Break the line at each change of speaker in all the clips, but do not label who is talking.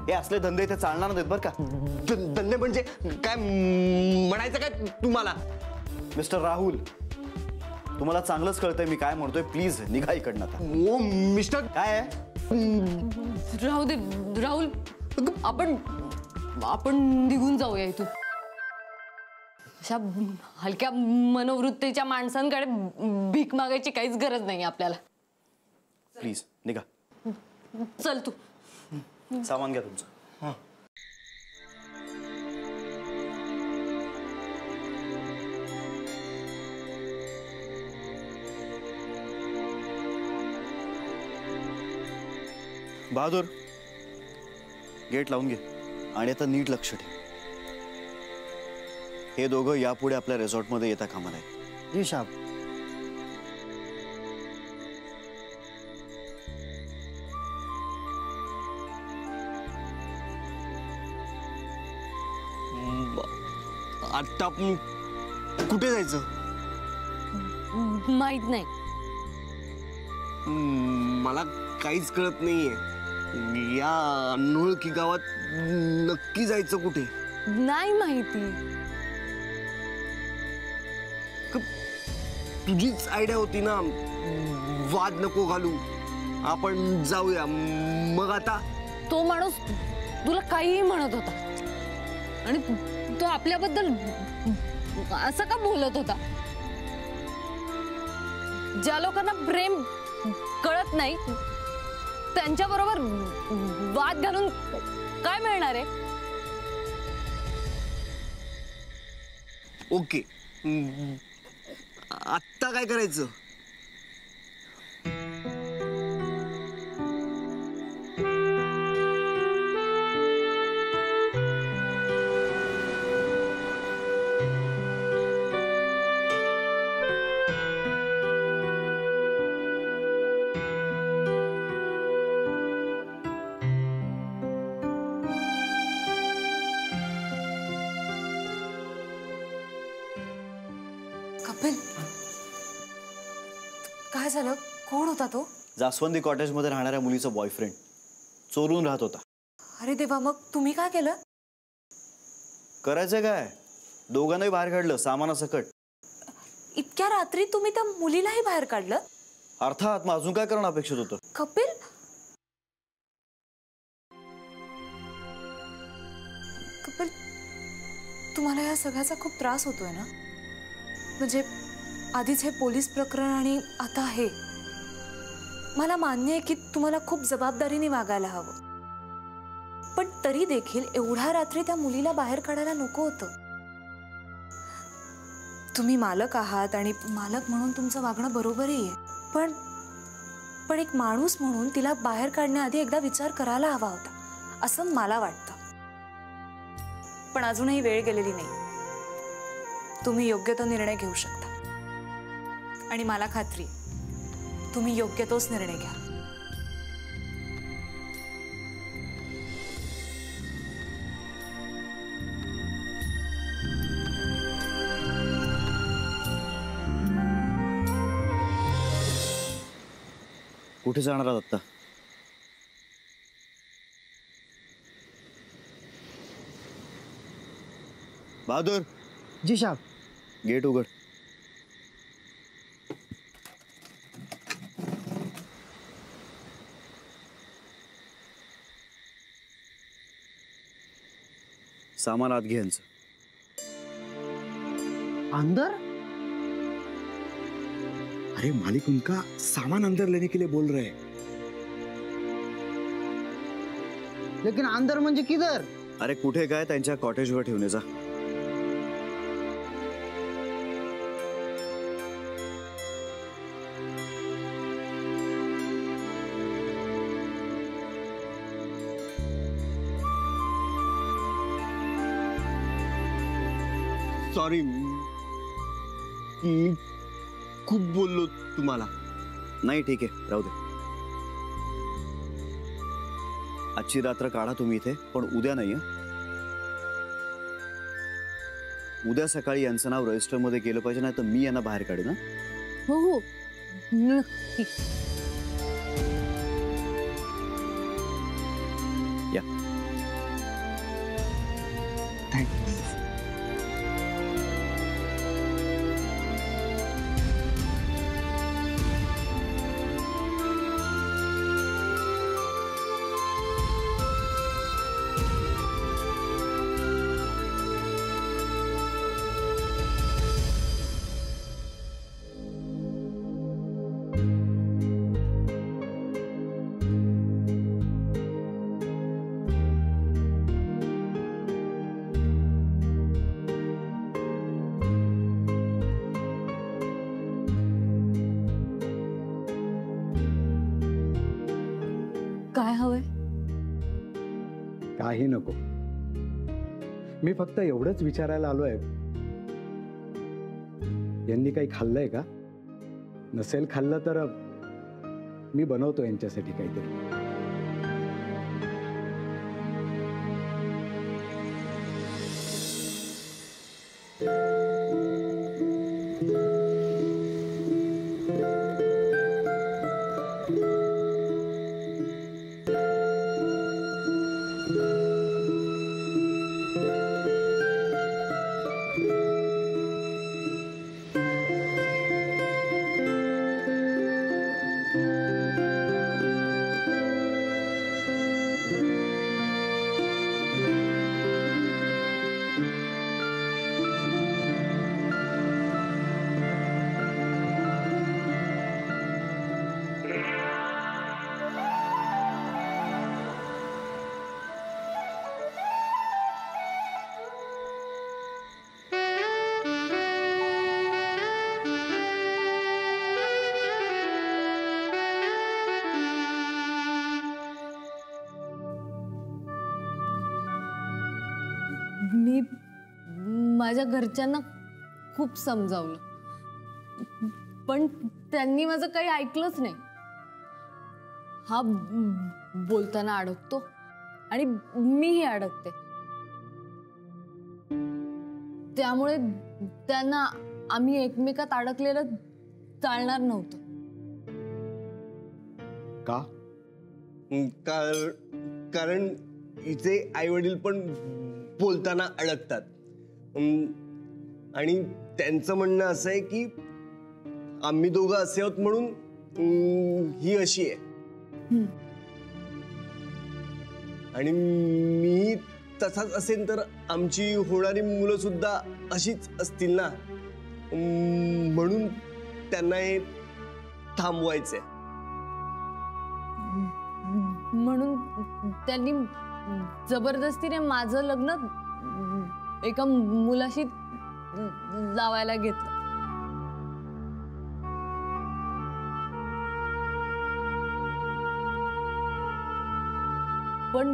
हे असले धंदे इथे चालणार नाहीत बरं का.
धंदे म्हणजे काय म्हणायचं काय तुम्हाला?
मिस्टर राहुल, तुम्हाला चांगलंच कळतंय मी काय म्हणतोय. प्लीज निघा इकडनं आता.
ओ मिस्टर,
काय आहे?
राहू दे राहुल, आपण निघून जाऊया इथून. अशा हलक्या मनोवृत्तीच्या माणसांकडे भीक मागायची काहीच गरज नाही आपल्याला.
प्लीज निघा.
चल तू.
सामान घ्या तुमचं. बहादूर, गेट लावून घे आणि आता नीट लक्ष ठेव. हे दोघं यापुढे आपल्या रिसॉर्टमध्ये येता कामा नये.
जी साहब.
आता आपण कुठे जायचं?
माहित नाही.
मला काहीच कळत नाहीये. या अनोळखी गावात नक्की जायचं कुठे?
नाही माहिती.
तुझीच आयडिया होती ना, वाद नको घालू, आपण जाऊया. मग आता
तो माणूस तुला काहीही म्हणत होता आणि तो आपल्याबद्दल असं का बोलत होता? ज्या लोकांना प्रेम कळत नाही त्यांच्याबरोबर वाद घालून काय मिळणार आहे?
ओके, आत्ता काय करायचं?
कपिल, काय झालं? कोण होता तो?
जास्वंदी कॉटेज मध्ये राहणाऱ्या मुलीचा बॉयफ्रेंड. चोरून राहत होता.
अरे देवा, मग तुम्ही काय केलं?
करायचं काय, दोघांनाही बाहेर काढलं सामानासकट.
इतक्या रात्री तुम्ही त्या मुलीलाही बाहेर काढलं?
अर्थात, मग अजून काय करणं अपेक्षित होतं?
कपिल, कपिल, तुम्हाला या सगळ्याचा खूप त्रास होतोय ना? म्हणजे आधीच हे पोलीस प्रकरण आणि आता हे. मला मान्य आहे की तुम्हाला खूप जबाबदारीने वागायला हवं, पण तरी देखील एवढ्या रात्री त्या मुलीला बाहेर काढायला नको होतं. तुम्ही मालक आहात आणि मालक म्हणून तुमचं वागणं बरोबरही आहे, पण एक माणूस म्हणून तिला बाहेर काढण्याआधी एकदा विचार करायला हवा होता असं मला वाटतं. पण अजूनही वेळ गेलेली नाही. तुम्ही योग्य तो निर्णय घेऊ शकता आणि मला खात्री तुम्ही योग्य तोच निर्णय घ्या.
कुठे जाणार आहात आता? बहादूर.
जी साहब.
गेट उघड. सामान आत घे यांचं.
अंदर?
अरे मालिक, उनका सामान अंदर लेने के लिए बोल रहे हैं.
लेकिन अंदर म्हणजे किधर?
अरे कुठे काय, त्यांच्या कॉटेजवर ठेवून जा.
सॉरी, मी खूप बोललो तुम्हाला.
नाही ठीक आहे, राहू दे. आजची रात्र काढा तुम्ही इथे, पण उद्या नाही. उद्या सकाळी यांचं नाव रजिस्टर मध्ये केलं पाहिजे, नाही तर मी यांना बाहेर काढेन.
हो हो नक्की.
या.
थँक्स.
काय हवंय?
काही नको. मी फक्त एवढंच विचारायला आलोय, यांनी काही खाल्लंय का? नसेल खाल्लं तर मी बनवतो यांच्यासाठी काहीतरी.
मी माझ्या घरच्यांना खूप समजावलं, पण त्यांनी माझं काही ऐकलंच नाही. हा बोलताना अडकतो आणि मीही अडकते. त्यामुळे त्यांना आम्ही एकमेकात अडकलेलं चालणार नव्हतं.
का?
कारण हिचे आई वडील पण बोलताना अडकतात. आणि त्यांचं म्हणणं असं आहे की आम्ही दोघं असे आहोत म्हणून ही अशी आहे. आणि मी तसाच असेल तर आमची होणारी मुलं सुद्धा अशीच असतील ना, म्हणून त्यांना हे थांबवायचंय.
म्हणून त्यांनी जबरदस्तीने माझं लग्न एका मुलाशी लावायला घेतलं. पण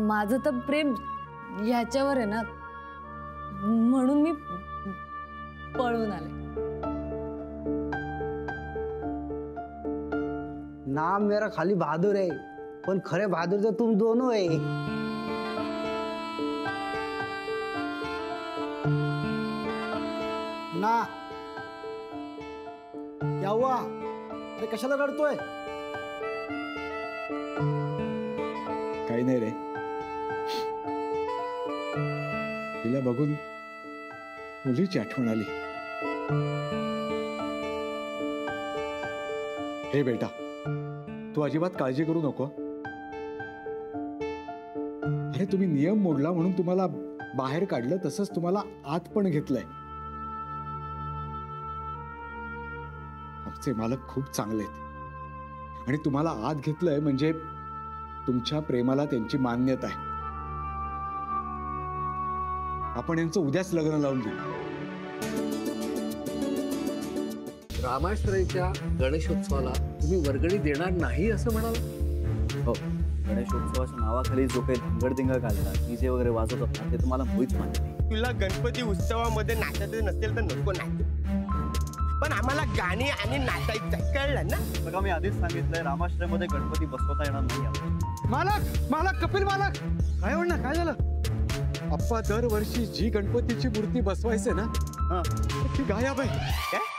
माझं तर प्रेम ह्याच्यावर आहे ना, म्हणून मी पळून आले.
नाम मेरा खाली बहादुर है, पण खरे बहादुर तो तुम दोनों है. ना क्या हुआ? अरे कशाला रडतोय?
काही नाही रे. तिला बघून मुलीची आठवण आली. हे बेटा, तू अजिबात काळजी करू नको. अरे तुम्ही नियम मोडला म्हणून तुम्हाला बाहेर काढलं, तसंच तुम्हाला आत पण घेतलंय. आमचे मालक खूप चांगले आहेत आणि तुम्हाला आत घेतलंय म्हणजे तुमच्या प्रेमाला त्यांची मान्यता आहे. आपण यांचं उद्याच लग्न लावून देऊ.
रामाश्रयच्या गणेशोत्सवाला तुम्ही वर्गणी देणार नाही असं म्हणाला?
हो, गणेशोत्सवाच्या नावाखाली जो काही धांगडधिंगा घालला, डीजे वगैरे वाजवतात ना, ते तर मला मुळीच मान्य नाही.
तुला गणपती उत्सवामध्ये नाचायचं नसेल तर नको नाच, पण आम्हाला गाणी आणि नाचायचं कळलं ना.
बघा, मी आधीच सांगितलंय, रामाश्रयमध्ये गणपती बसवता येणार नाही आम्हाला.
मालक कपिल मालक, काय म्हणणार? काय झालं? अप्पा दरवर्षी जी गणपतीची मूर्ती बसवायचे ना, ती गायब आहे.
काय?